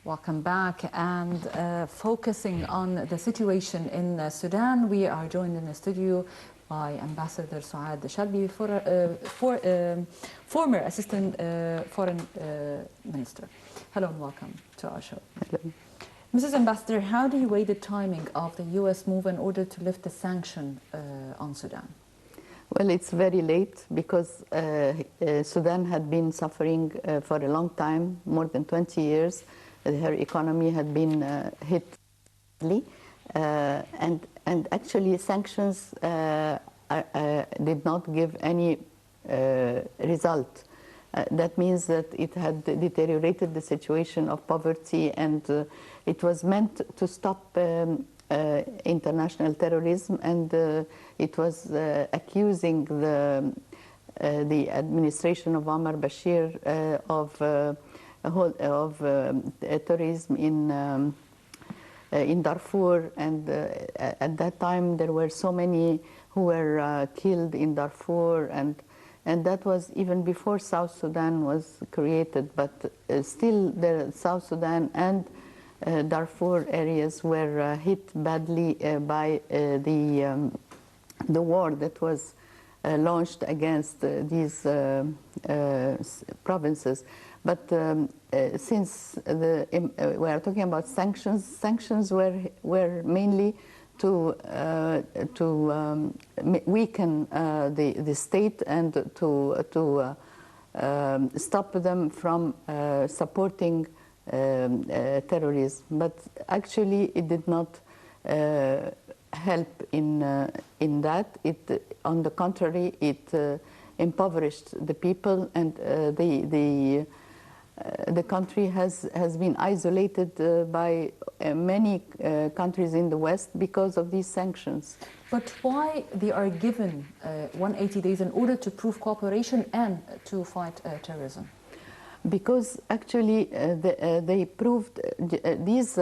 Welcome back. And focusing on the situation in Sudan, we are joined in the studio by Ambassador Soad Shalaby, former Assistant Foreign Minister. Hello and welcome to our show. Hello. Mrs. Ambassador, how do you weigh the timing of the U.S. move in order to lift the sanction on Sudan? Well, it's very late because Sudan had been suffering for a long time, more than 20 years. Her economy had been hit badly, and actually sanctions did not give any result. That means that it had deteriorated the situation of poverty, and it was meant to stop international terrorism, and it was accusing the administration of Omar Bashir of terrorism in Darfur, and at that time there were so many who were killed in Darfur, and that was even before South Sudan was created, but still the South Sudan and Darfur areas were hit badly by the war that was launched against these provinces. But since we are talking about sanctions, sanctions were mainly to weaken the state and to stop them from supporting terrorism. But actually, it did not help in that. On the contrary, it impoverished the people, and the country has been isolated by many countries in the West because of these sanctions. But why they are given 180 days in order to prove cooperation and to fight terrorism? Because actually they proved these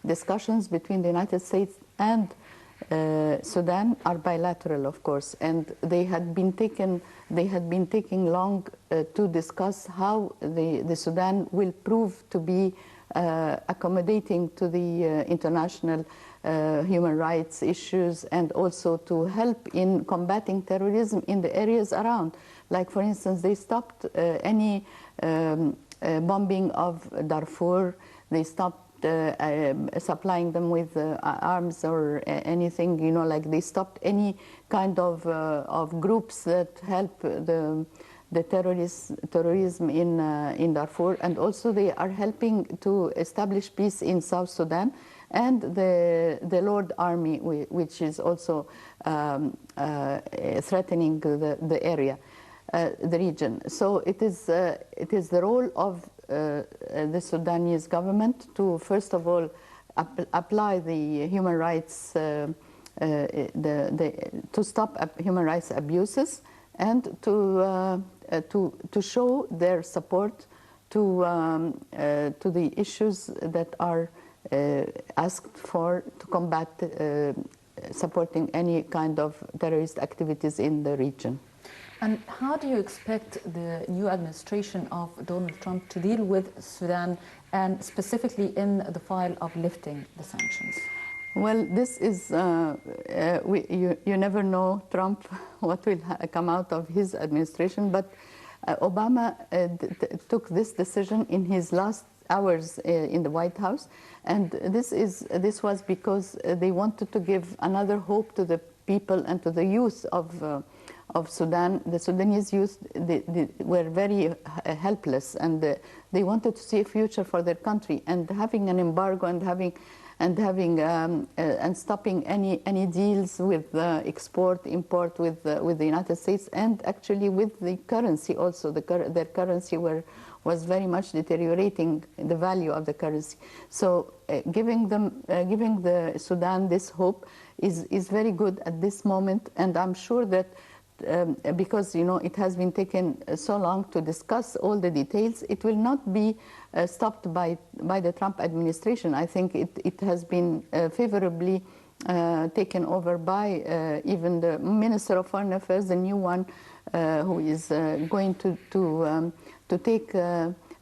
discussions between the United States and Sudan are bilateral, of course, and they had been taking long to discuss how the Sudan will prove to be accommodating to the international human rights issues, and also to help in combating terrorism in the areas around. Like, for instance, they stopped any bombing of Darfur. They stopped supplying them with arms or anything, you know, like they stopped any kind of groups that help the terrorism in Darfur, and also they are helping to establish peace in South Sudan, and the Lord Army, which is also threatening the area, the region. So it is the role of the Sudanese government to, first of all, apply the human rights, to stop human rights abuses, and to show their support to the issues that are asked for to combat supporting any kind of terrorist activities in the region. And how do you expect the new administration of Donald Trump to deal with Sudan, and specifically in the file of lifting the sanctions? Well, this is, you never know, Trump, what will come out of his administration, but Obama took this decision in his last hours in the White House, and this was because they wanted to give another hope to the people and to the youth of Sudan. The Sudanese youth, they were very helpless, and they wanted to see a future for their country. And having an embargo and stopping any deals with export import with the United States, and actually with the currency also, their currency was very much deteriorating, the value of the currency. So giving the Sudan this hope is very good at this moment, and I'm sure that because, you know, it has been taken so long to discuss all the details, it will not be stopped by the Trump administration. I think it has been favorably taken over by even the Minister of Foreign Affairs, the new one, who is going to take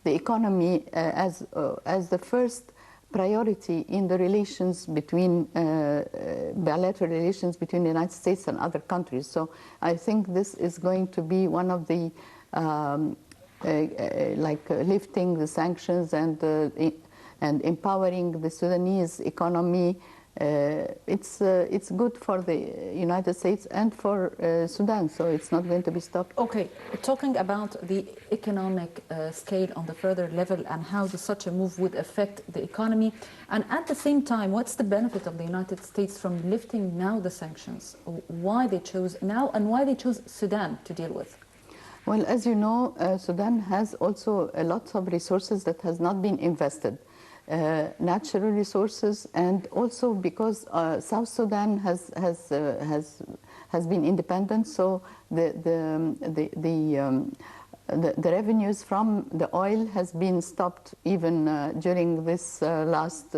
the economy as the first priority in the relations between bilateral relations between the United States and other countries. So I think this is going to be one of the lifting the sanctions and empowering the Sudanese economy. It's good for the United States and for Sudan, so it's not going to be stopped. Okay, talking about the economic scale on the further level and how such a move would affect the economy, and at the same time, what's the benefit of the United States from lifting now the sanctions? Why they chose now and why they chose Sudan to deal with? Well, as you know, Sudan has also lots of resources that has not been invested. Natural resources, and also because South Sudan has been independent, so the revenues from the oil has been stopped even during this last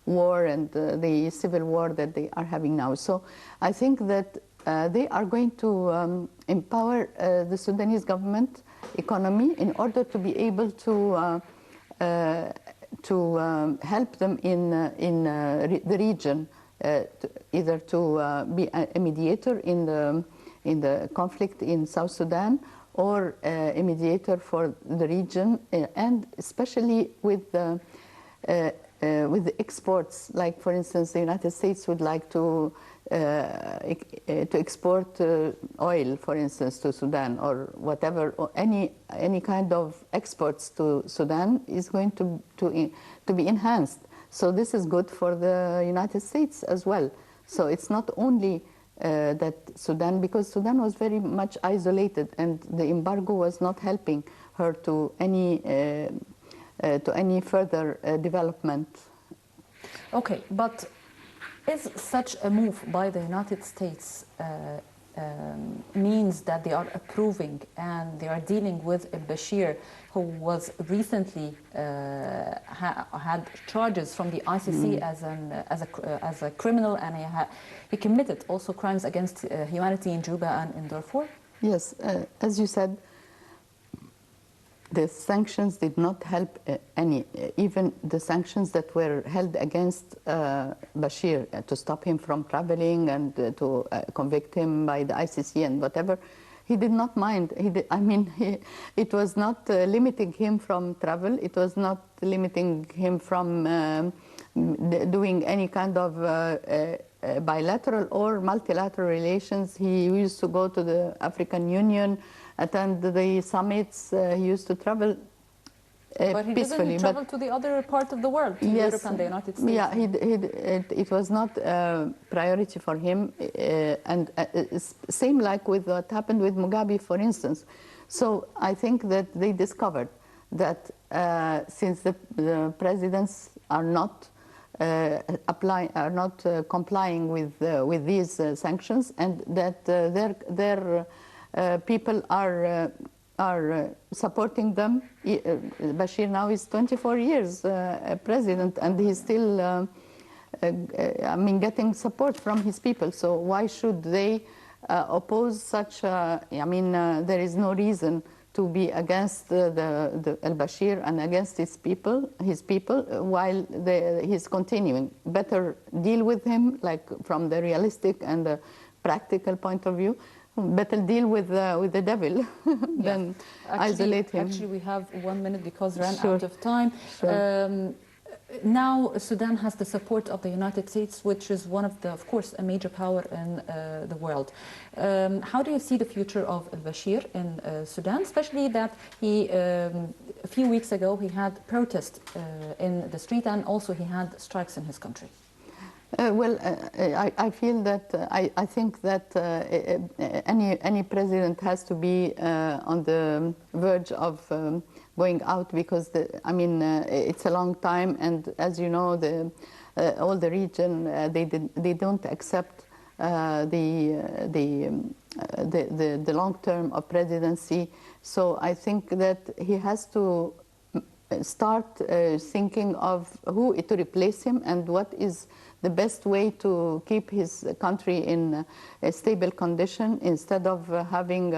war and the civil war that they are having now. So I think that they are going to empower the Sudanese government economy in order to be able to help them in the region, either to be a mediator in the conflict in South Sudan, or a mediator for the region, and especially with the exports. Like, for instance, the United States would like to export oil, for instance, to Sudan, or whatever, or any kind of exports to Sudan is going to be enhanced. So this is good for the United States as well. So it's not only that Sudan, because Sudan was very much isolated, and the embargo was not helping her to any further development. Okay, but is such a move by the United States means that they are approving and they are dealing with Bashir, who was recently had charges from the ICC as a criminal, and he committed also crimes against humanity in Juba and in Darfur? Yes, as you said, the sanctions did not help any, even the sanctions that were held against Bashir to stop him from traveling and to convict him by the ICC and whatever. He did not mind. It was not limiting him from travel. It was not limiting him from doing any kind of bilateral or multilateral relations. He used to go to the African Union, attend the summits. He used to travel but he peacefully. Didn't travel to the other part of the world, to yes, Europe and the United States. Yeah, it was not a priority for him. And same like with what happened with Mugabe, for instance. So I think that they discovered that since the presidents are not complying with these sanctions, and that their people are supporting them. Bashir now is 24 years president, and he's still getting support from his people. So why should they oppose such? There is no reason to be against the al-Bashir and against his people, while he's continuing. Better deal with him, like from the realistic and the practical point of view. Better deal with the devil than isolate him. Actually, we have 1 minute because we ran Sure. out of time. Sure. Now, Sudan has the support of the United States, which is one of the, of course, a major power in the world. How do you see the future of al-Bashir in Sudan, especially that he, a few weeks ago, he had protests in the street, and also he had strikes in his country? I feel that I think that any president has to be on the verge of going out, because it's a long time, and as you know, all the region they don't accept the long term of presidency. So I think that he has to start thinking of who to replace him and what is the best way to keep his country in a stable condition, instead of having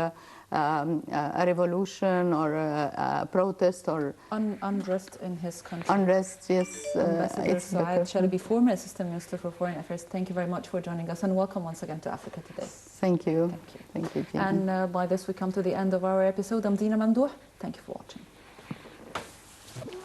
a revolution or a protest or unrest in his country. Unrest, yes. Ambassador Soad Shalaby, former Assistant Minister for Foreign Affairs, thank you very much for joining us, and welcome once again to Africa Today. Thank you. Thank you. Thank you, Jean. And by this we come to the end of our episode. I'm Dina Mamdouh. Thank you for watching.